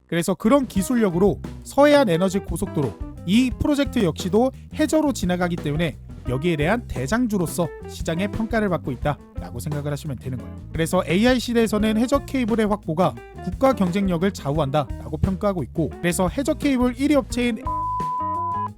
그래서 그런 기술력으로 서해안 에너지 고속도로 이 프로젝트 역시도 해저로 지나가기 때문에 여기에 대한 대장주로서 시장의 평가를 받고 있다라고 생각을 하시면 되는 거예요. 그래서 AI 시대에서는 해저 케이블의 확보가 국가 경쟁력을 좌우한다라고 평가하고 있고, 그래서 해저 케이블 1위 업체인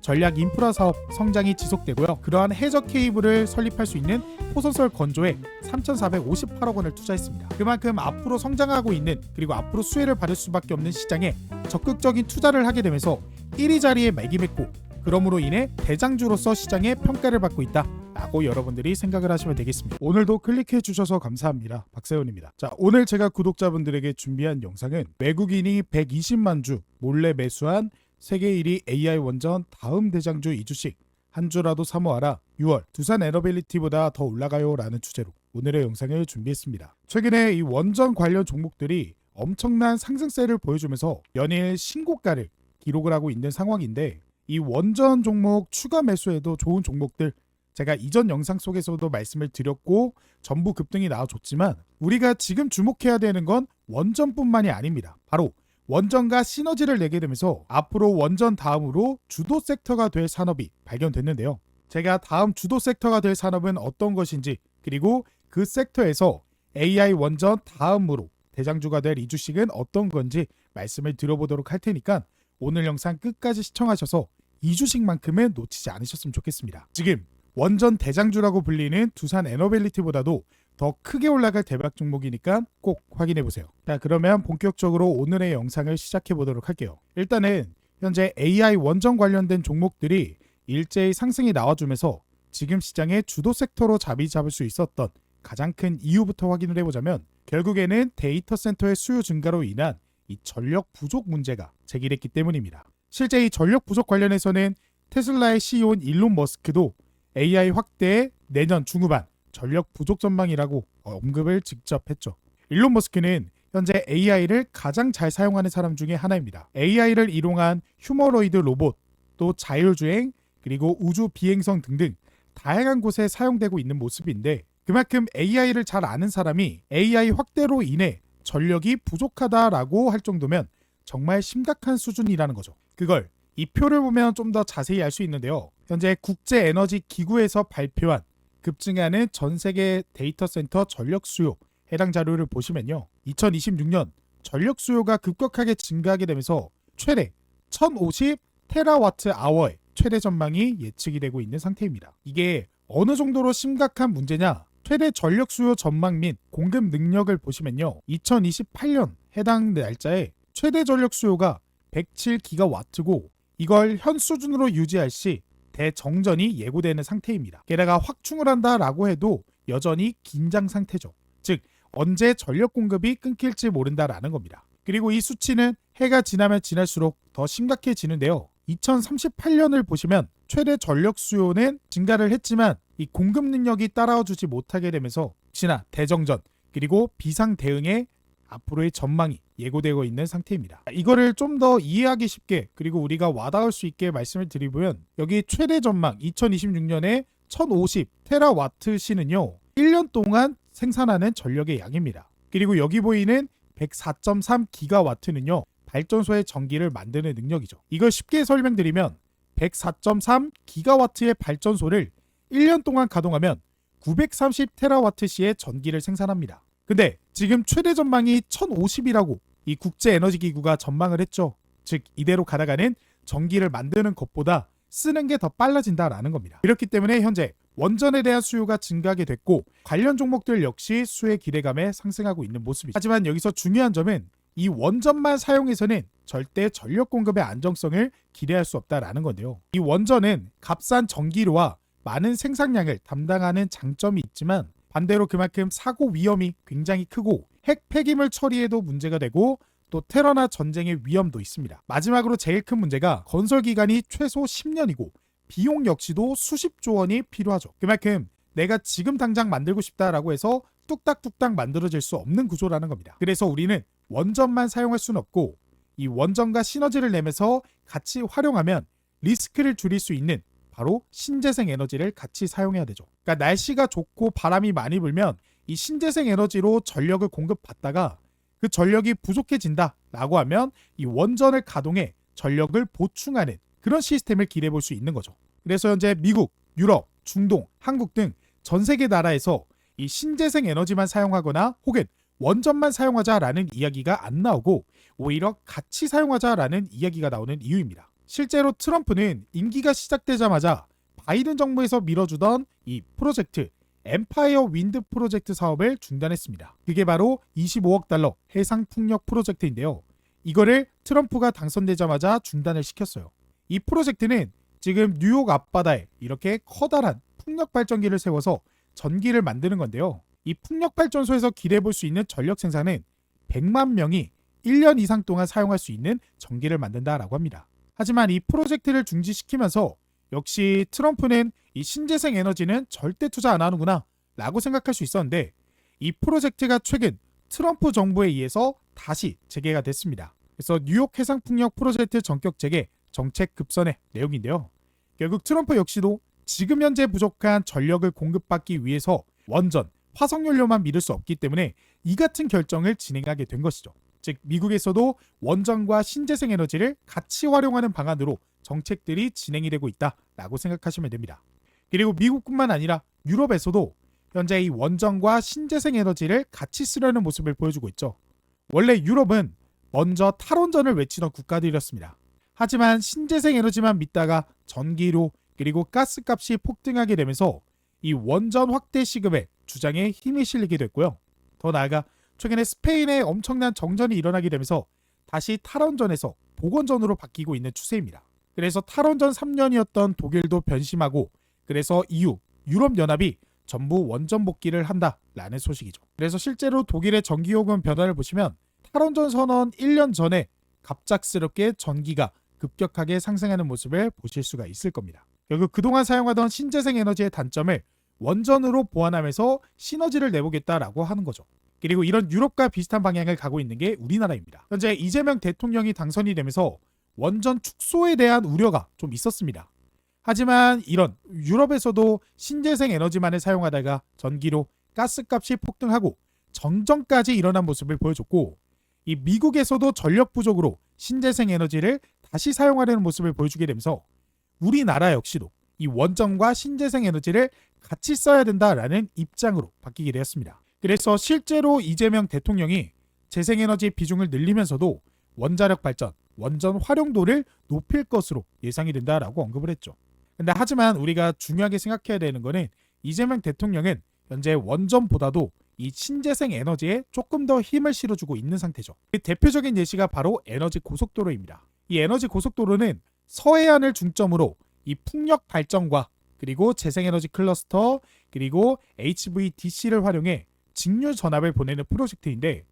전략 인프라 사업 성장이 지속되고요. 그러한 해저 케이블을 설립할 수 있는 포선설 건조에 3,458억 원을 투자했습니다. 그만큼 앞으로 성장하고 있는, 그리고 앞으로 수혜를 받을 수밖에 없는 시장에 적극적인 투자를 하게 되면서 1위 자리에 매김했고, 그러므로 인해 대장주로서 시장의 평가를 받고 있다라고 여러분들이 생각을 하시면 되겠습니다. 오늘도 클릭해 주셔서 감사합니다. 박세훈입니다. 자, 오늘 제가 구독자분들에게 준비한 영상은 외국인이 120만 주 몰래 매수한 세계 1위 AI 원전 다음 대장주 2주씩 한 주라도 사모하라 6월 두산 에너빌리티보다 더 올라가요 라는 주제로 오늘의 영상을 준비했습니다. 최근에 이 원전 관련 종목들이 엄청난 상승세를 보여주면서 연일 신고가를 기록을 하고 있는 상황인데, 이 원전 종목 추가 매수에도 좋은 종목들 제가 이전 영상 속에서도 말씀을 드렸고 전부 급등이 나와줬지만, 우리가 지금 주목해야 되는 건 원전뿐만이 아닙니다. 바로 원전과 시너지를 내게 되면서 앞으로 원전 다음으로 주도 섹터가 될 산업이 발견됐는데요. 제가 다음 주도 섹터가 될 산업은 어떤 것인지, 그리고 그 섹터에서 AI 원전 다음으로 대장주가 될 이주식은 어떤 건지 말씀을 드려보도록 할 테니까 오늘 영상 끝까지 시청하셔서 이주식만큼은 놓치지 않으셨으면 좋겠습니다. 지금 원전 대장주라고 불리는 두산 에너빌리티보다도 더 크게 올라갈 대박 종목이니까 꼭 확인해 보세요. 자, 그러면 본격적으로 오늘의 영상을 시작해 보도록 할게요. 일단은 현재 AI 원전 관련된 종목들이 일제히 상승이 나와주면서 지금 시장의 주도 섹터로 자리 잡을 수 있었던 가장 큰 이유부터 확인을 해보자면, 결국에는 데이터 센터의 수요 증가로 인한 이 전력 부족 문제가 제기됐기 때문입니다. 실제 이 전력 부족 관련해서는 테슬라의 CEO인 일론 머스크도 AI 확대의 내년 중후반 전력 부족 전망이라고 언급을 직접 했죠. 일론 머스크는 현재 AI를 가장 잘 사용하는 사람 중에 하나입니다. AI를 이용한 휴머노이드 로봇, 또 자율주행, 그리고 우주 비행선 등등 다양한 곳에 사용되고 있는 모습인데, 그만큼 AI를 잘 아는 사람이 AI 확대로 인해 전력이 부족하다라고 할 정도면 정말 심각한 수준이라는 거죠. 그걸 이 표를 보면 좀 더 자세히 알 수 있는데요. 현재 국제에너지기구에서 발표한 급증하는 전 세계 데이터 센터 전력 수요 해당 자료를 보시면요, 2026년 전력 수요가 급격하게 증가하게 되면서 최대 1050 테라와트 아워의 최대 전망이 예측이 되고 있는 상태입니다. 이게 어느 정도로 심각한 문제냐? 최대 전력 수요 전망 및 공급 능력을 보시면요, 2028년 해당 날짜에 최대 전력 수요가 107기가와트고 이걸 현 수준으로 유지할 시 대정전이 예고되는 상태입니다. 게다가 확충을 한다라고 해도 여전히 긴장 상태죠. 즉 언제 전력 공급이 끊길지 모른다라는 겁니다. 그리고 이 수치는 해가 지나면 지날수록 더 심각해지는데요. 2038년을 보시면 최대 전력 수요는 증가를 했지만 이 공급 능력이 따라주지 못하게 되면서 혹시나 대정전 그리고 비상 대응에 앞으로의 전망이 예고되고 있는 상태입니다. 이거를 좀 더 이해하기 쉽게, 그리고 우리가 와닿을 수 있게 말씀을 드리면, 여기 최대 전망 2026년에 1050 테라와트 시는요 1년 동안 생산하는 전력의 양입니다. 그리고 여기 보이는 104.3 기가와트는요 발전소의 전기를 만드는 능력이죠. 이걸 쉽게 설명드리면 104.3 기가와트의 발전소를 1년 동안 가동하면 930 테라와트 시의 전기를 생산합니다. 근데 지금 최대 전망이 1050이라고 이 국제에너지기구가 전망을 했죠. 즉 이대로 가다가는 전기를 만드는 것보다 쓰는 게 더 빨라진다라는 겁니다. 그렇기 때문에 현재 원전에 대한 수요가 증가하게 됐고 관련 종목들 역시 수혜 기대감에 상승하고 있는 모습이죠. 하지만 여기서 중요한 점은 이 원전만 사용해서는 절대 전력 공급의 안정성을 기대할 수 없다라는 건데요. 이 원전은 값싼 전기료와 많은 생산량을 담당하는 장점이 있지만 반대로 그만큼 사고 위험이 굉장히 크고 핵 폐기물 처리에도 문제가 되고 또 테러나 전쟁의 위험도 있습니다. 마지막으로 제일 큰 문제가 건설 기간이 최소 10년이고 비용 역시도 수십조 원이 필요하죠. 그만큼 내가 지금 당장 만들고 싶다라고 해서 뚝딱뚝딱 만들어질 수 없는 구조라는 겁니다. 그래서 우리는 원전만 사용할 수는 없고 이 원전과 시너지를 내면서 같이 활용하면 리스크를 줄일 수 있는 바로 신재생 에너지를 같이 사용해야 되죠. 그러니까 날씨가 좋고 바람이 많이 불면 이 신재생 에너지로 전력을 공급받다가 그 전력이 부족해진다 라고 하면 이 원전을 가동해 전력을 보충하는 그런 시스템을 기대해 볼 수 있는 거죠. 그래서 현재 미국, 유럽, 중동, 한국 등 전 세계 나라에서 이 신재생 에너지만 사용하거나 혹은 원전만 사용하자라는 이야기가 안 나오고 오히려 같이 사용하자라는 이야기가 나오는 이유입니다. 실제로 트럼프는 임기가 시작되자마자 바이든 정부에서 밀어주던 이 프로젝트 엠파이어 윈드 프로젝트 사업을 중단했습니다. 그게 바로 25억 달러 해상 풍력 프로젝트인데요. 이거를 트럼프가 당선되자마자 중단을 시켰어요. 이 프로젝트는 지금 뉴욕 앞바다에 이렇게 커다란 풍력 발전기를 세워서 전기를 만드는 건데요. 이 풍력 발전소에서 기대해 볼 수 있는 전력 생산은 100만 명이 1년 이상 동안 사용할 수 있는 전기를 만든다라고 합니다. 하지만 이 프로젝트를 중지시키면서 역시 트럼프는 이 신재생 에너지는 절대 투자 안 하는구나 라고 생각할 수 있었는데 이 프로젝트가 최근 트럼프 정부에 의해서 다시 재개가 됐습니다. 그래서 뉴욕 해상풍력 프로젝트 전격 재개 정책 급선의 내용인데요. 결국 트럼프 역시도 지금 현재 부족한 전력을 공급받기 위해서 원전, 화석연료만 믿을 수 없기 때문에 이 같은 결정을 진행하게 된 것이죠. 즉 미국에서도 원전과 신재생 에너지를 같이 활용하는 방안으로 정책들이 진행이 되고 있다라고 생각하시면 됩니다. 그리고 미국뿐만 아니라 유럽에서도 현재 이 원전과 신재생 에너지를 같이 쓰려는 모습을 보여주고 있죠. 원래 유럽은 먼저 탈원전을 외치던 국가들이었습니다. 하지만 신재생 에너지만 믿다가 전기료 그리고 가스값이 폭등하게 되면서 이 원전 확대 시급의 주장에 힘이 실리게 됐고요. 더 나아가 최근에 스페인에 엄청난 정전이 일어나게 되면서 다시 탈원전에서 복원전으로 바뀌고 있는 추세입니다. 그래서 탈원전 3년이었던 독일도 변심하고 그래서 EU, 유럽연합이 전부 원전 복귀를 한다라는 소식이죠. 그래서 실제로 독일의 전기요금 변화를 보시면 탈원전 선언 1년 전에 갑작스럽게 전기가 급격하게 상승하는 모습을 보실 수가 있을 겁니다. 결국 그동안 사용하던 신재생 에너지의 단점을 원전으로 보완하면서 시너지를 내보겠다라고 하는 거죠. 그리고 이런 유럽과 비슷한 방향을 가고 있는 게 우리나라입니다. 현재 이재명 대통령이 당선이 되면서 원전 축소에 대한 우려가 좀 있었습니다. 하지만 이런 유럽에서도 신재생 에너지만을 사용하다가 전기료, 가스값이 폭등하고 정전까지 일어난 모습을 보여줬고 이 미국에서도 전력 부족으로 신재생 에너지를 다시 사용하려는 모습을 보여주게 되면서 우리나라 역시도 이 원전과 신재생 에너지를 같이 써야 된다라는 입장으로 바뀌게 되었습니다. 그래서 실제로 이재명 대통령이 재생에너지 비중을 늘리면서도 원자력 발전, 원전 활용도를 높일 것으로 예상이 된다라고 언급을 했죠. 근데 하지만 우리가 중요하게 생각해야 되는 거는 이재명 대통령은 현재 원전보다도 이 신재생 에너지에 조금 더 힘을 실어주고 있는 상태죠. 그 대표적인 예시가 바로 에너지 고속도로입니다. 이 에너지 고속도로는 서해안을 중점으로 이 풍력 발전과 그리고 재생에너지 클러스터 그리고 HVDC를 활용해 직류 전압을 보내는 프로젝트인데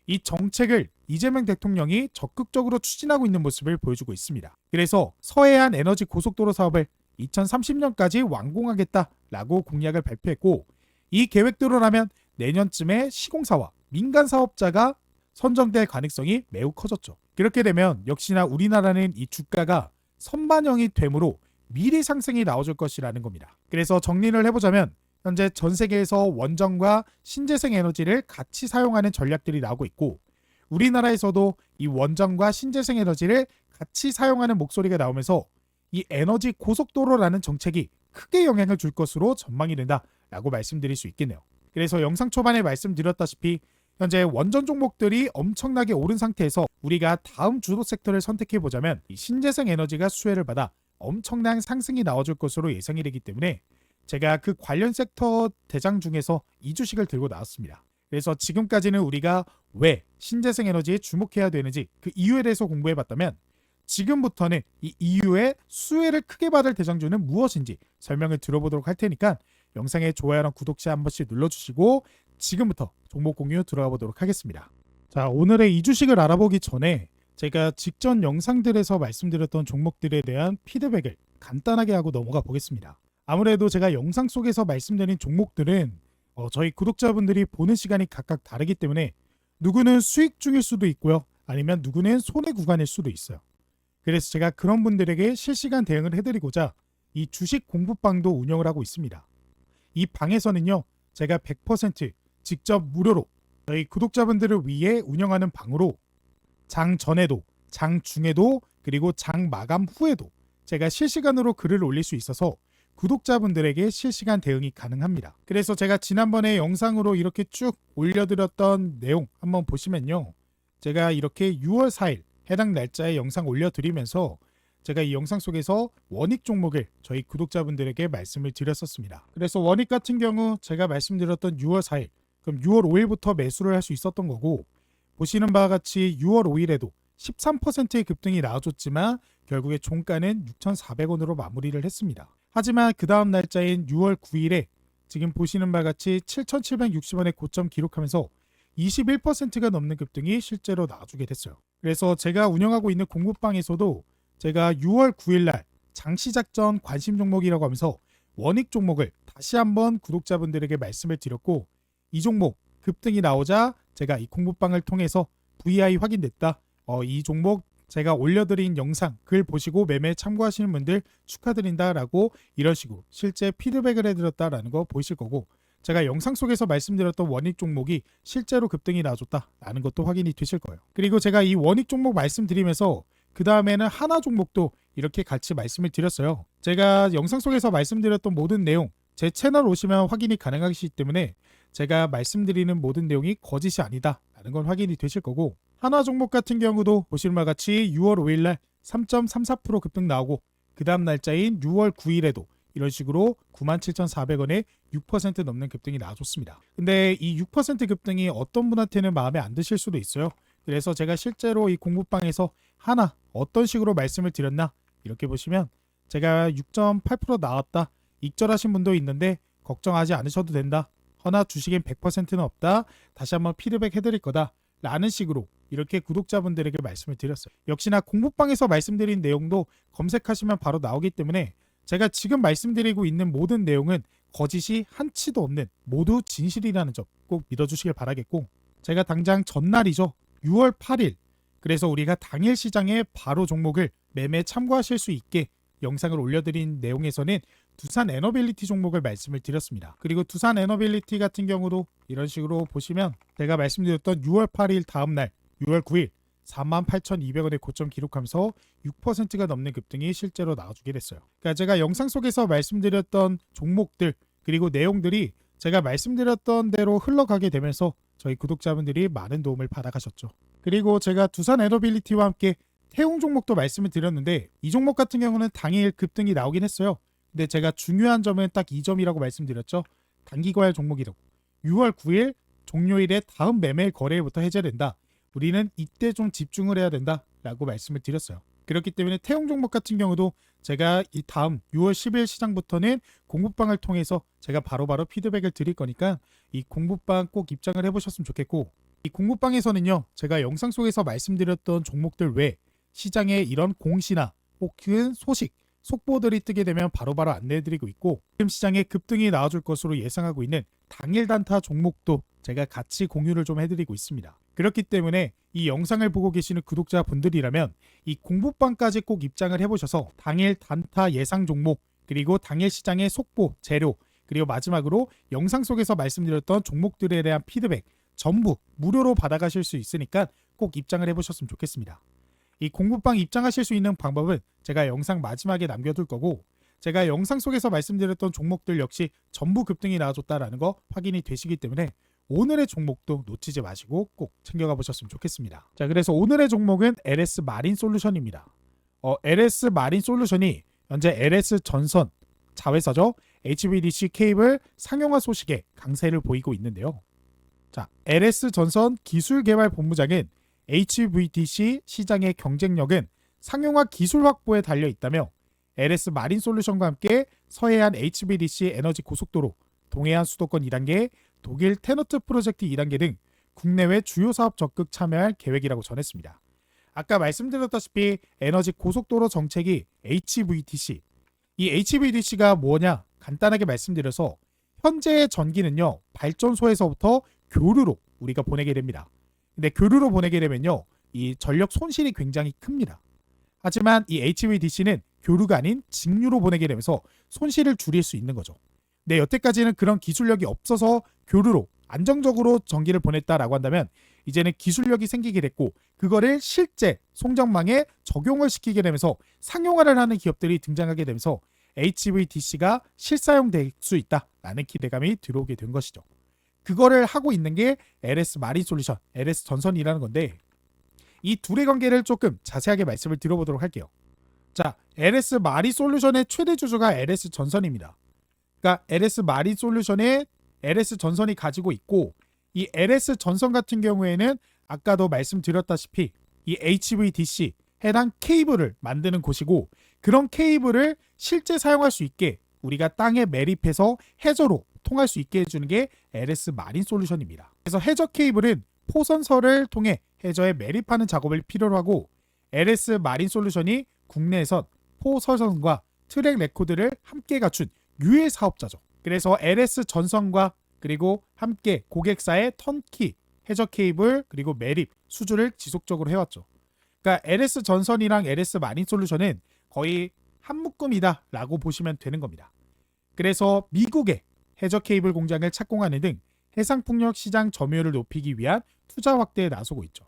이 정책을 이재명 대통령이 적극적으로 추진하고 있는 모습을 보여주고 있습니다. 그래서 서해안 에너지 고속도로 사업을 2030년까지 완공하겠다라고 공약을 발표했고 이 계획대로라면 내년쯤에 시공사와 민간 사업자가 선정될 가능성이 매우 커졌죠. 그렇게 되면 역시나 우리나라는 이 주가가 선반영이 되므로 미리 상승이 나와줄 것이라는 겁니다. 그래서 정리를 해보자면 현재 전 세계에서 원전과 신재생 에너지를 같이 사용하는 전략들이 나오고 있고 우리나라에서도 이 원전과 신재생 에너지를 같이 사용하는 목소리가 나오면서 이 에너지 고속도로라는 정책이 크게 영향을 줄 것으로 전망이 된다라고 말씀드릴 수 있겠네요. 그래서 영상 초반에 말씀드렸다시피 현재 원전 종목들이 엄청나게 오른 상태에서 우리가 다음 주도 섹터를 선택해보자면 이 신재생 에너지가 수혜를 받아 엄청난 상승이 나와줄 것으로 예상이 되기 때문에 제가 그 관련 섹터 대장 중에서 이 주식을 들고 나왔습니다. 그래서 지금까지는 우리가 왜 신재생 에너지에 주목해야 되는지 그 이유에 대해서 공부해봤다면 지금부터는 이 이유의 수혜를 크게 받을 대장주는 무엇인지 설명을 들어보도록 할 테니까 영상에 좋아요랑 구독자 한 번씩 눌러주시고 지금부터 종목 공유 들어가 보도록 하겠습니다. 자, 오늘의 이 주식을 알아보기 전에 제가 직전 영상들에서 말씀드렸던 종목들에 대한 피드백을 간단하게 하고 넘어가 보겠습니다. 아무래도 제가 영상 속에서 말씀드린 종목들은 저희 구독자분들이 보는 시간이 각각 다르기 때문에 누구는 수익 중일 수도 있고요. 아니면 누구는 손해 구간일 수도 있어요. 그래서 제가 그런 분들에게 실시간 대응을 해드리고자 이 주식 공부방도 운영을 하고 있습니다. 이 방에서는요. 제가 100% 직접 무료로 저희 구독자분들을 위해 운영하는 방으로 장 전에도, 장 중에도, 그리고 장 마감 후에도 제가 실시간으로 글을 올릴 수 있어서 구독자분들에게 실시간 대응이 가능합니다. 그래서 제가 지난번에 영상으로 이렇게 쭉 올려드렸던 내용 한번 보시면요. 제가 이렇게 6월 4일 해당 날짜에 영상 올려드리면서 제가 이 영상 속에서 원익 종목을 저희 구독자분들에게 말씀을 드렸었습니다. 그래서 원익 같은 경우 제가 말씀드렸던 6월 4일, 그럼 6월 5일부터 매수를 할 수 있었던 거고, 보시는 바와 같이 6월 5일에도 13%의 급등이 나와줬지만 결국에 종가는 6,400원으로 마무리를 했습니다. 하지만 그 다음 날짜인 6월 9일에 지금 보시는 바와 같이 7,760원의 고점 기록하면서 21%가 넘는 급등이 실제로 나와주게 됐어요. 그래서 제가 운영하고 있는 공부방에서도 제가 6월 9일날 장시작 전 관심 종목이라고 하면서 원익 종목을 다시 한번 구독자분들에게 말씀을 드렸고, 이 종목 급등이 나오자 제가 이 공부방을 통해서 VI 확인됐다, 이 종목 제가 올려드린 영상 글 보시고 매매 참고하시는 분들 축하드린다라고 이런 식으로 실제 피드백을 해드렸다라는 거 보이실 거고, 제가 영상 속에서 말씀드렸던 원익 종목이 실제로 급등이 나와줬다라는 것도 확인이 되실 거예요. 그리고 제가 이 원익 종목 말씀드리면서 그 다음에는 하나 종목도 이렇게 같이 말씀을 드렸어요. 제가 영상 속에서 말씀드렸던 모든 내용 제 채널 오시면 확인이 가능하시기 때문에 제가 말씀드리는 모든 내용이 거짓이 아니다 라는 건 확인이 되실 거고, 하나 종목 같은 경우도 보시는 바와 같이 6월 5일날 3.34% 급등 나오고, 그 다음 날짜인 6월 9일에도 이런 식으로 97,400원에 6% 넘는 급등이 나와줬습니다. 근데 이 6% 급등이 어떤 분한테는 마음에 안 드실 수도 있어요. 그래서 제가 실제로 이 공부방에서 하나 어떤 식으로 말씀을 드렸나, 이렇게 보시면 제가 6.8% 나왔다, 익절하신 분도 있는데 걱정하지 않으셔도 된다, 허나 주식엔 100%는 없다, 다시 한번 피드백 해드릴 거다 라는 식으로 이렇게 구독자분들에게 말씀을 드렸어요. 역시나 공부방에서 말씀드린 내용도 검색하시면 바로 나오기 때문에 제가 지금 말씀드리고 있는 모든 내용은 거짓이 한치도 없는 모두 진실이라는 점 꼭 믿어주시길 바라겠고, 제가 당장 전날이죠, 6월 8일, 그래서 우리가 당일 시장에 바로 종목을 매매 참고하실 수 있게 영상을 올려드린 내용에서는 두산 에너빌리티 종목을 말씀을 드렸습니다. 그리고 두산 에너빌리티 같은 경우도 이런 식으로 보시면 제가 말씀드렸던 6월 8일 다음날 6월 9일 48,200원의 고점 기록하면서 6%가 넘는 급등이 실제로 나와주게 됐어요. 그러니까 제가 영상 속에서 말씀드렸던 종목들 그리고 내용들이 제가 말씀드렸던 대로 흘러가게 되면서 저희 구독자분들이 많은 도움을 받아가셨죠. 그리고 제가 두산 에너빌리티와 함께 태용 종목도 말씀을 드렸는데, 이 종목 같은 경우는 당일 급등이 나오긴 했어요. 근데 제가 중요한 점은 딱 이 점이라고 말씀드렸죠. 단기과열 종목이라고. 6월 9일 종료일에 다음 매매 거래일부터 해제된다. 우리는 이때 좀 집중을 해야 된다 라고 말씀을 드렸어요. 그렇기 때문에 태용 종목 같은 경우도 제가 이 다음 6월 10일 시장부터는 공부방을 통해서 제가 바로바로 피드백을 드릴 거니까 이 공부방 꼭 입장을 해보셨으면 좋겠고, 이 공부방에서는요, 제가 영상 속에서 말씀드렸던 종목들 외에 시장에 이런 공시나 혹은 소식, 속보들이 뜨게 되면 바로바로 안내해드리고 있고, 지금 시장에 급등이 나와줄 것으로 예상하고 있는 당일 단타 종목도 제가 같이 공유를 좀 해드리고 있습니다. 그렇기 때문에 이 영상을 보고 계시는 구독자분들이라면 이 공부방까지 꼭 입장을 해보셔서 당일 단타 예상 종목, 그리고 당일 시장의 속보, 재료, 그리고 마지막으로 영상 속에서 말씀드렸던 종목들에 대한 피드백 전부 무료로 받아가실 수 있으니까 꼭 입장을 해보셨으면 좋겠습니다. 이 공부방 입장하실 수 있는 방법은 제가 영상 마지막에 남겨둘 거고, 제가 영상 속에서 말씀드렸던 종목들 역시 전부 급등이 나와줬다라는 거 확인이 되시기 때문에 오늘의 종목도 놓치지 마시고 꼭 챙겨가 보셨으면 좋겠습니다. 자, 그래서 오늘의 종목은 LS 마린 솔루션입니다. LS 마린 솔루션이 현재 LS 전선 자회사죠. HVDC 케이블 상용화 소식에 강세를 보이고 있는데요. 자, LS 전선 기술개발본부장은 HVDC 시장의 경쟁력은 상용화 기술 확보에 달려 있다며, LS 마린 솔루션과 함께 서해안 HVDC 에너지 고속도로, 동해안 수도권 2단계, 독일 테너트 프로젝트 2단계 등 국내외 주요 사업 적극 참여할 계획이라고 전했습니다. 아까 말씀드렸다시피 에너지 고속도로 정책이 HVDC, 이 HVDC가 뭐냐 간단하게 말씀드려서 현재의 전기는요, 발전소에서부터 교류로 우리가 보내게 됩니다. 근데 교류로 보내게 되면요, 이 전력 손실이 굉장히 큽니다. 하지만 이 HVDC는 교류가 아닌 직류로 보내게 되면서 손실을 줄일 수 있는 거죠. 네, 여태까지는 그런 기술력이 없어서 교류로 안정적으로 전기를 보냈다라고 한다면 이제는 기술력이 생기게 됐고 그거를 실제 송전망에 적용을 시키게 되면서 상용화를 하는 기업들이 등장하게 되면서 HVDC가 실사용될 수 있다라는 기대감이 들어오게 된 것이죠. 그거를 하고 있는 게 LS 마린 솔루션, LS 전선이라는 건데 이 둘의 관계를 조금 자세하게 말씀을 드려보도록 할게요. 자, LS 마린 솔루션의 최대 주주가 LS 전선입니다. 그러니까 LS 마린 솔루션의 LS 전선이 가지고 있고 이 LS 전선 같은 경우에는 아까도 말씀드렸다시피 이 HVDC 해당 케이블을 만드는 곳이고 그런 케이블을 실제 사용할 수 있게 우리가 땅에 매립해서 해저로 통할 수 있게 해주는 게 LS 마린 솔루션입니다. 그래서 해저 케이블은 포선설을 통해 해저에 매립하는 작업을 필요로 하고 LS 마린 솔루션이 국내에선 포설선과 트랙 레코드를 함께 갖춘 유일 사업자죠. 그래서 LS 전선과 그리고 함께 고객사의 턴키, 해저 케이블 그리고 매립, 수주를 지속적으로 해왔죠. 그러니까 LS 전선이랑 LS 마린 솔루션은 거의 한 묶음이다 라고 보시면 되는 겁니다. 그래서 미국의 해저 케이블 공장을 착공하는 등 해상풍력 시장 점유율을 높이기 위한 투자 확대에 나서고 있죠.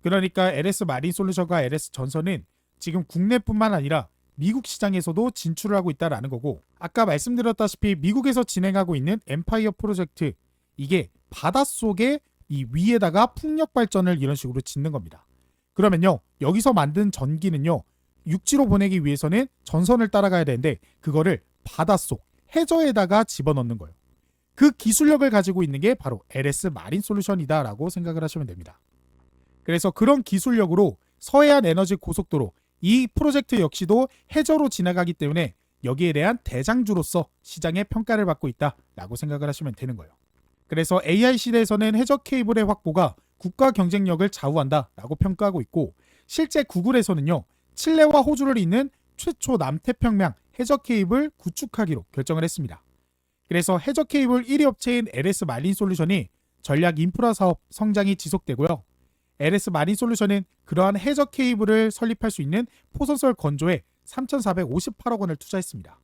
그러니까 LS 마린 솔루션과 LS 전선은 지금 국내뿐만 아니라 미국 시장에서도 진출을 하고 있다라는 거고 아까 말씀드렸다시피 미국에서 진행하고 있는 엠파이어 프로젝트 이게 바닷속에 이 위에다가 풍력 발전을 이런 식으로 짓는 겁니다. 그러면요 여기서 만든 전기는요 육지로 보내기 위해서는 전선을 따라가야 되는데 그거를 바닷속 해저에다가 집어넣는 거예요. 그 기술력을 가지고 있는 게 바로 LS 마린 솔루션이다 라고 생각을 하시면 됩니다. 그래서 그런 기술력으로 서해안 에너지 고속도로 이 프로젝트 역시도 해저로 지나가기 때문에 여기에 대한 대장주로서 시장의 평가를 받고 있다라고 생각을 하시면 되는 거예요. 그래서 AI 시대에서는 해저 케이블의 확보가 국가 경쟁력을 좌우한다라고 평가하고 있고 실제 구글에서는요 칠레와 호주를 잇는 최초 남태평양 해저 케이블 구축하기로 결정을 했습니다. 그래서 해저 케이블 1위 업체인 LS 마린 솔루션이 전략 인프라 사업 성장이 지속되고요. LS 마린 솔루션은 그러한 해저 케이블을 설립할 수 있는 포선설 건조에 3,458억 원을 투자했습니다.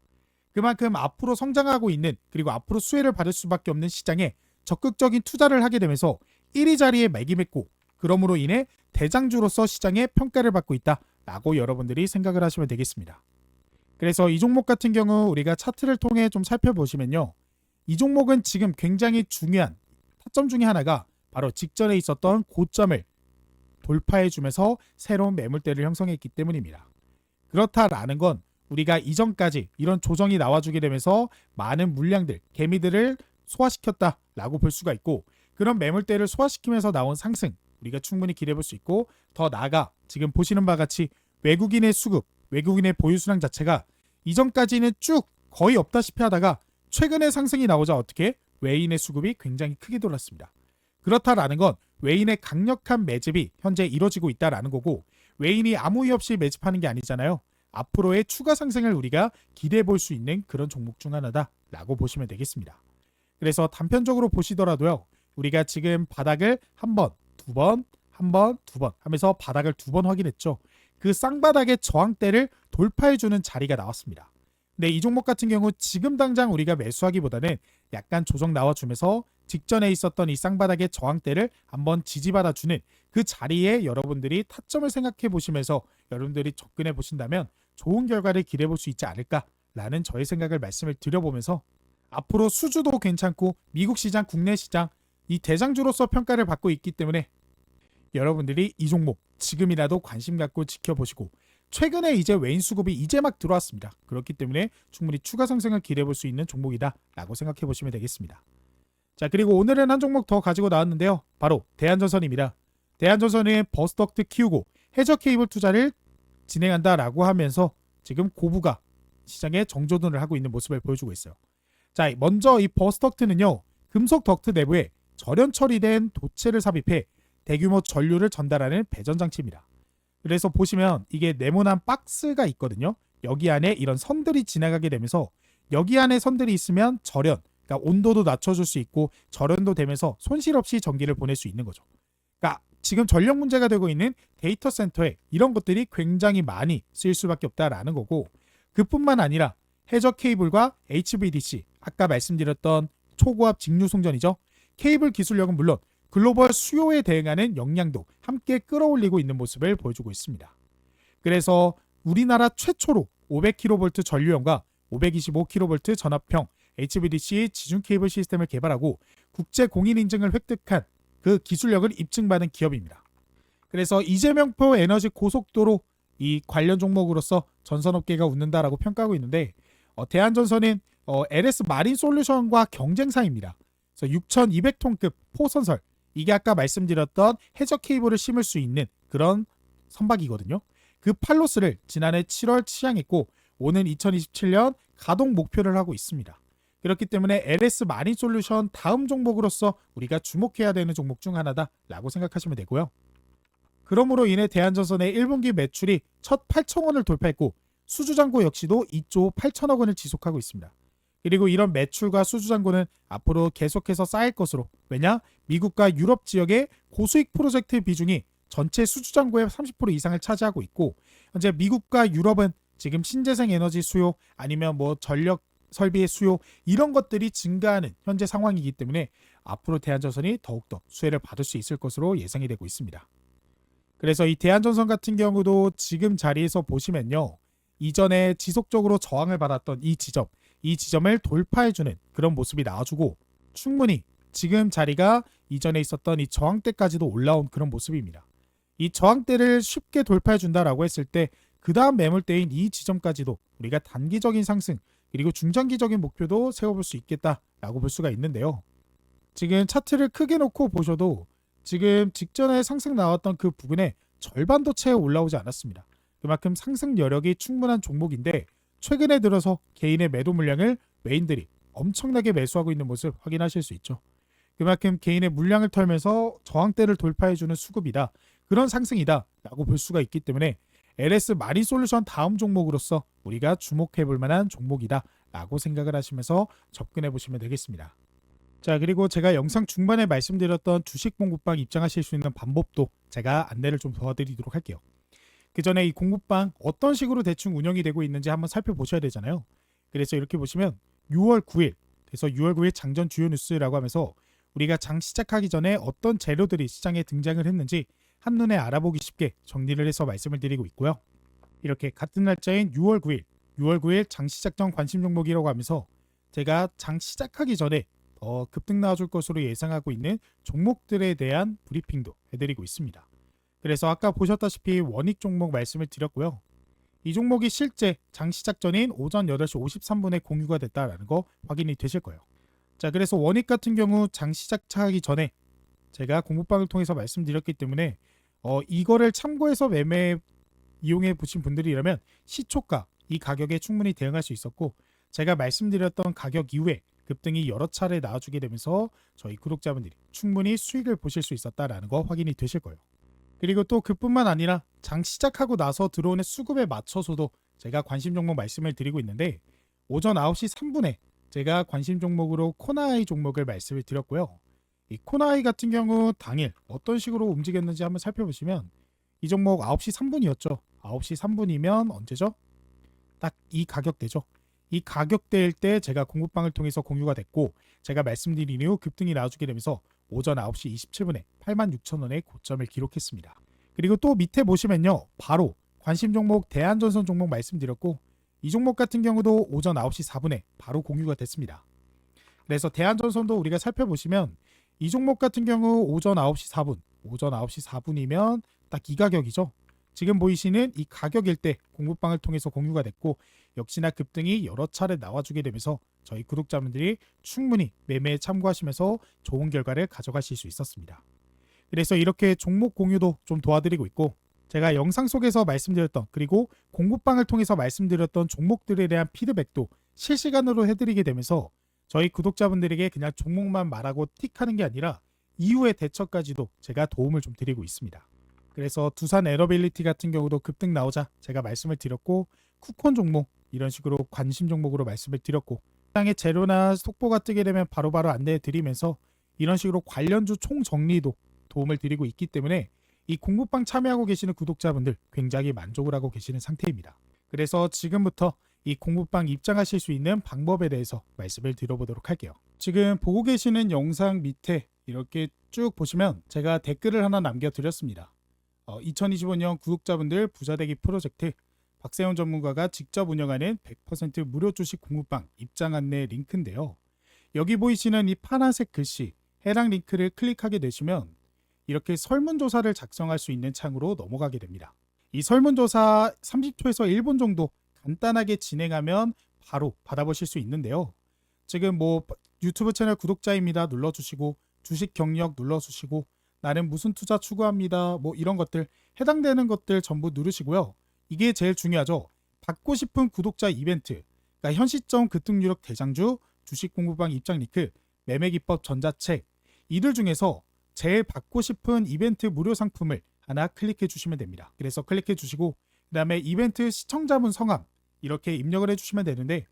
그만큼 앞으로 성장하고 있는 그리고 앞으로 수혜를 받을 수밖에 없는 시장에 적극적인 투자를 하게 되면서 1위 자리에 매김했고 그러므로 인해 대장주로서 시장의 평가를 받고 있다라고 여러분들이 생각을 하시면 되겠습니다. 그래서 이 종목 같은 경우 우리가 차트를 통해 좀 살펴보시면요. 이 종목은 지금 굉장히 중요한 타점 중에 하나가 바로 직전에 있었던 고점을 돌파해주면서 새로운 매물대를 형성했기 때문입니다. 그렇다라는 건 우리가 이전까지 이런 조정이 나와주게 되면서 많은 물량들, 개미들을 소화시켰다라고 볼 수가 있고 그런 매물대를 소화시키면서 나온 상승 우리가 충분히 기대해볼 수 있고 더 나아가 지금 보시는 바와 같이 외국인의 수급, 외국인의 보유 수량 자체가 이전까지는 쭉 거의 없다시피 하다가 최근에 상승이 나오자 어떻게 외인의 수급이 굉장히 크게 돌았습니다. 그렇다라는 건 외인의 강력한 매집이 현재 이루어지고 있다라는 거고 외인이 아무 이유 없이 매집하는 게 아니잖아요. 앞으로의 추가 상승을 우리가 기대해 볼 수 있는 그런 종목 중 하나다라고 보시면 되겠습니다. 그래서 단편적으로 보시더라도요. 우리가 지금 바닥을 한 번, 두 번, 한 번, 두 번 하면서 바닥을 두 번 확인했죠. 그 쌍바닥의 저항대를 돌파해주는 자리가 나왔습니다. 근데 이 종목 같은 경우 지금 당장 우리가 매수하기보다는 약간 조정 나와주면서 직전에 있었던 이 쌍바닥의 저항대를 한번 지지받아주는 그 자리에 여러분들이 타점을 생각해 보시면서 여러분들이 접근해 보신다면 좋은 결과를 기대해 볼 수 있지 않을까라는 저의 생각을 말씀을 드려보면서 앞으로 수주도 괜찮고 미국 시장, 국내 시장 이 대장주로서 평가를 받고 있기 때문에 여러분들이 이 종목 지금이라도 관심 갖고 지켜보시고 최근에 이제 외인 수급이 이제 막 들어왔습니다. 그렇기 때문에 충분히 추가 상승을 기대해 볼 수 있는 종목이다 라고 생각해 보시면 되겠습니다. 자, 그리고 오늘은 한 종목 더 가지고 나왔는데요. 바로 대한전선입니다. 대한전선은 버스덕트 키우고 해저 케이블 투자를 진행한다라고 하면서 지금 고부가 시장에 정조준을 하고 있는 모습을 보여주고 있어요. 자, 먼저 이 버스덕트는요. 금속 덕트 내부에 절연 처리된 도체를 삽입해 대규모 전류를 전달하는 배전 장치입니다. 그래서 보시면 이게 네모난 박스가 있거든요. 여기 안에 이런 선들이 지나가게 되면서 여기 안에 선들이 있으면 절연, 그러니까 온도도 낮춰줄 수 있고 절연도 되면서 손실 없이 전기를 보낼 수 있는 거죠. 그러니까 지금 전력 문제가 되고 있는 데이터 센터에 이런 것들이 굉장히 많이 쓰일 수밖에 없다라는 거고 그뿐만 아니라 해저 케이블과 HVDC, 아까 말씀드렸던 초고압 직류 송전이죠. 케이블 기술력은 물론 글로벌 수요에 대응하는 역량도 함께 끌어올리고 있는 모습을 보여주고 있습니다. 그래서 우리나라 최초로 500kV 전류형과 525kV 전압형 HVDC 지중 케이블 시스템을 개발하고 국제 공인 인증을 획득한 그 기술력을 입증받은 기업입니다. 그래서 이재명포 에너지 고속도로 이 관련 종목으로서 전선업계가 웃는다라고 평가하고 있는데 대한전선은 LS 마린 솔루션과 경쟁사입니다. 그래서 6,200톤급 포선설, 이게 아까 말씀드렸던 해저 케이블을 심을 수 있는 그런 선박이거든요. 그 팔로스를 지난해 7월 취항했고 오는 2027년 가동 목표를 하고 있습니다. 그렇기 때문에 LS 마린 솔루션 다음 종목으로서 우리가 주목해야 되는 종목 중 하나다라고 생각하시면 되고요. 그러므로 인해 대한전선의 1분기 매출이 첫 8천원을 돌파했고 수주잔고 역시도 2조 8천억 원을 지속하고 있습니다. 그리고 이런 매출과 수주잔고는 앞으로 계속해서 쌓일 것으로, 왜냐? 미국과 유럽 지역의 고수익 프로젝트 비중이 전체 수주잔고의 30% 이상을 차지하고 있고 현재 미국과 유럽은 지금 신재생 에너지 수요 아니면 전력 설비의 수요 이런 것들이 증가하는 현재 상황이기 때문에 앞으로 대한전선이 더욱더 수혜를 받을 수 있을 것으로 예상이 되고 있습니다. 그래서 이 대한전선 같은 경우도 지금 자리에서 보시면요. 이전에 지속적으로 저항을 받았던 이 지점을 돌파해주는 그런 모습이 나와주고 충분히 지금 자리가 이전에 있었던 이 저항대까지도 올라온 그런 모습입니다. 이 저항대를 쉽게 돌파해준다라고 했을 때 그 다음 매물대인 이 지점까지도 우리가 단기적인 상승 그리고 중장기적인 목표도 세워볼 수 있겠다라고 볼 수가 있는데요. 지금 차트를 크게 놓고 보셔도 지금 직전에 상승 나왔던 그 부근에 절반도 채 올라오지 않았습니다. 그만큼 상승 여력이 충분한 종목인데 최근에 들어서 개인의 매도 물량을 외인들이 엄청나게 매수하고 있는 모습 확인하실 수 있죠. 그만큼 개인의 물량을 털면서 저항대를 돌파해주는 수급이다. 그런 상승이다 라고 볼 수가 있기 때문에 LS 마린 솔루션 다음 종목으로서 우리가 주목해볼 만한 종목이다 라고 생각을 하시면서 접근해 보시면 되겠습니다. 자, 그리고 제가 영상 중반에 말씀드렸던 주식 공부방 입장하실 수 있는 방법도 제가 안내를 좀 도와드리도록 할게요. 그 전에 이 공부방 어떤 식으로 대충 운영이 되고 있는지 한번 살펴보셔야 되잖아요. 그래서 이렇게 보시면 6월 9일 그래서 6월 9일 장전 주요 뉴스라고 하면서 우리가 장 시작하기 전에 어떤 재료들이 시장에 등장을 했는지 한눈에 알아보기 쉽게 정리를 해서 말씀을 드리고 있고요. 이렇게 같은 날짜인 6월 9일 장 시작 전 관심 종목이라고 하면서 제가 장 시작하기 전에 급등 나와줄 것으로 예상하고 있는 종목들에 대한 브리핑도 해드리고 있습니다. 그래서 아까 보셨다시피 원익 종목 말씀을 드렸고요. 이 종목이 실제 장 시작 전인 오전 8시 53분에 공유가 됐다라는 거 확인이 되실 거예요. 자, 그래서 원익 같은 경우 장 시작하기 전에 제가 공부방을 통해서 말씀드렸기 때문에 이거를 참고해서 매매 이용해 보신 분들이라면 시초가 이 가격에 충분히 대응할 수 있었고 제가 말씀드렸던 가격 이후에 급등이 여러 차례 나와주게 되면서 저희 구독자분들이 충분히 수익을 보실 수 있었다라는 거 확인이 되실 거예요. 그리고 또 그뿐만 아니라 장 시작하고 나서 들어오는 수급에 맞춰서도 제가 관심 종목 말씀을 드리고 있는데 오전 9시 3분에 제가 관심 종목으로 코나이 종목을 말씀을 드렸고요. 이 코나이 같은 경우 당일 어떤 식으로 움직였는지 한번 살펴보시면 이 종목 9시 3분이었죠. 9시 3분이면 언제죠? 딱 이 가격대죠. 이 가격대일 때 제가 공부방을 통해서 공유가 됐고 제가 말씀드린 이후 급등이 나와주게 되면서 오전 9시 27분에 86,000원의 고점을 기록했습니다. 그리고 또 밑에 보시면요. 바로 관심 종목 대한전선 종목 말씀드렸고 이 종목 같은 경우도 오전 9시 4분에 바로 공유가 됐습니다. 그래서 대한전선도 우리가 살펴보시면 이 종목 같은 경우 오전 9시 4분이면 딱 이 가격이죠. 지금 보이시는 이 가격일 때 공부방을 통해서 공유가 됐고 역시나 급등이 여러 차례 나와주게 되면서 저희 구독자분들이 충분히 매매에 참고하시면서 좋은 결과를 가져가실 수 있었습니다. 그래서 이렇게 종목 공유도 좀 도와드리고 있고 제가 영상 속에서 말씀드렸던 그리고 공부방을 통해서 말씀드렸던 종목들에 대한 피드백도 실시간으로 해드리게 되면서 저희 구독자분들에게 그냥 종목만 말하고 틱하는 게 아니라 이후의 대처까지도 제가 도움을 좀 드리고 있습니다. 그래서 두산 에러빌리티 같은 경우도 급등 나오자 제가 말씀을 드렸고 쿠폰 종목 이런 식으로 관심 종목으로 말씀을 드렸고 시장의 재료나 속보가 뜨게 되면 바로바로 안내해 드리면서 이런 식으로 관련주 총정리도 도움을 드리고 있기 때문에 이 공부방 참여하고 계시는 구독자분들 굉장히 만족을 하고 계시는 상태입니다. 그래서 지금부터 이 공부방 입장하실 수 있는 방법에 대해서 말씀을 드려보도록 할게요. 지금 보고 계시는 영상 밑에 이렇게 쭉 보시면 제가 댓글을 하나 남겨드렸습니다. 2025년 구독자분들 부자되기 프로젝트 박세훈 전문가가 직접 운영하는 100% 무료 주식 공부방 입장 안내 링크인데요. 여기 보이시는 이 파란색 글씨 해당 링크를 클릭하게 되시면 이렇게 설문조사를 작성할 수 있는 창으로 넘어가게 됩니다. 이 설문조사 30초에서 1분 정도 간단하게 진행하면 바로 받아보실 수 있는데요. 지금 유튜브 채널 구독자입니다 눌러주시고 주식 경력 눌러주시고 나는 무슨 투자 추구합니다 이런 것들 해당되는 것들 전부 누르시고요. 이게 제일 중요하죠. 받고 싶은 구독자 이벤트, 그러니까 현 시점 급등유력 대장주, 주식 공부방 입장 링크, 매매 기법 전자책 이들 중에서 제일 받고 싶은 이벤트 무료 상품을 하나 클릭해 주시면 됩니다. 그래서 클릭해 주시고 그 다음에 이벤트 시청자분 성함 이렇게 입력을 해주시면 되는데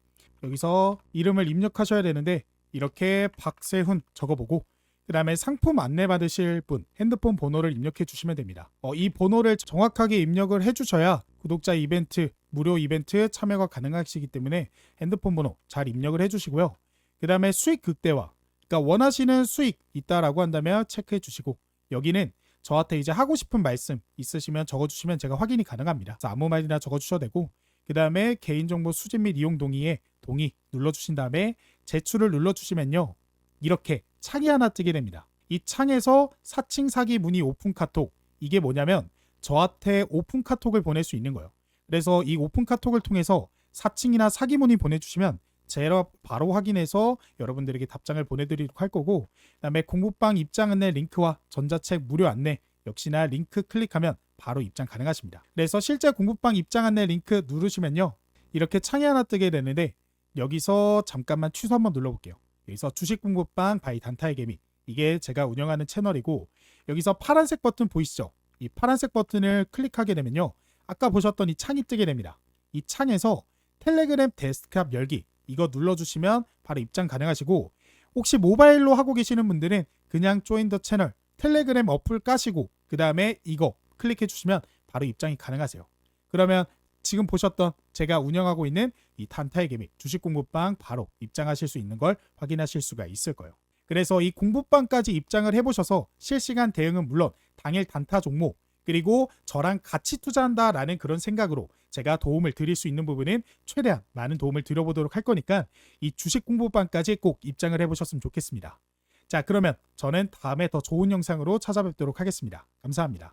여기서 이름을 입력하셔야 되는데 이렇게 박세훈 적어보고 그 다음에 상품 안내 받으실 분 핸드폰 번호를 입력해 주시면 됩니다. 이 번호를 정확하게 입력을 해주셔야 구독자 이벤트 무료 이벤트 참여가 가능하시기 때문에 핸드폰 번호 잘 입력을 해주시고요. 그 다음에 수익 극대화, 그러니까 원하시는 수익 있다라고 한다면 체크해 주시고 여기는 저한테 이제 하고 싶은 말씀 있으시면 적어주시면 제가 확인이 가능합니다. 아무 말이나 적어주셔도 되고 그 다음에 개인정보 수집 및 이용 동의에 동의 눌러주신 다음에 제출을 눌러주시면요. 이렇게 창이 하나 뜨게 됩니다. 이 창에서 사칭 사기 문의 오픈 카톡 이게 뭐냐면 저한테 오픈 카톡을 보낼 수 있는 거예요. 그래서 이 오픈 카톡을 통해서 사칭이나 사기 문의 보내주시면 제가 바로 확인해서 여러분들에게 답장을 보내드리도록 할 거고 그 다음에 공부방 입장 안내 링크와 전자책 무료 안내 역시나 링크 클릭하면 바로 입장 가능하십니다. 그래서 실제 공부방 입장 안내 링크 누르시면요. 이렇게 창이 하나 뜨게 되는데 여기서 잠깐만 취소 한번 눌러볼게요. 여기서 주식 공부방 바이 단타의 개미 이게 제가 운영하는 채널이고 여기서 파란색 버튼 보이시죠? 이 파란색 버튼을 클릭하게 되면요. 아까 보셨던 이 창이 뜨게 됩니다. 이 창에서 텔레그램 데스크탑 열기 이거 눌러주시면 바로 입장 가능하시고 혹시 모바일로 하고 계시는 분들은 그냥 조인 더 채널 텔레그램 어플 까시고 그 다음에 이거 클릭해 주시면 바로 입장이 가능하세요. 그러면 지금 보셨던 제가 운영하고 있는 이 단타의 개미 주식 공부방 바로 입장하실 수 있는 걸 확인하실 수가 있을 거예요. 그래서 이 공부방까지 입장을 해보셔서 실시간 대응은 물론 당일 단타 종목 그리고 저랑 같이 투자한다라는 그런 생각으로 제가 도움을 드릴 수 있는 부분은 최대한 많은 도움을 드려보도록 할 거니까 이 주식 공부방까지 꼭 입장을 해보셨으면 좋겠습니다. 자, 그러면 저는 다음에 더 좋은 영상으로 찾아뵙도록 하겠습니다. 감사합니다.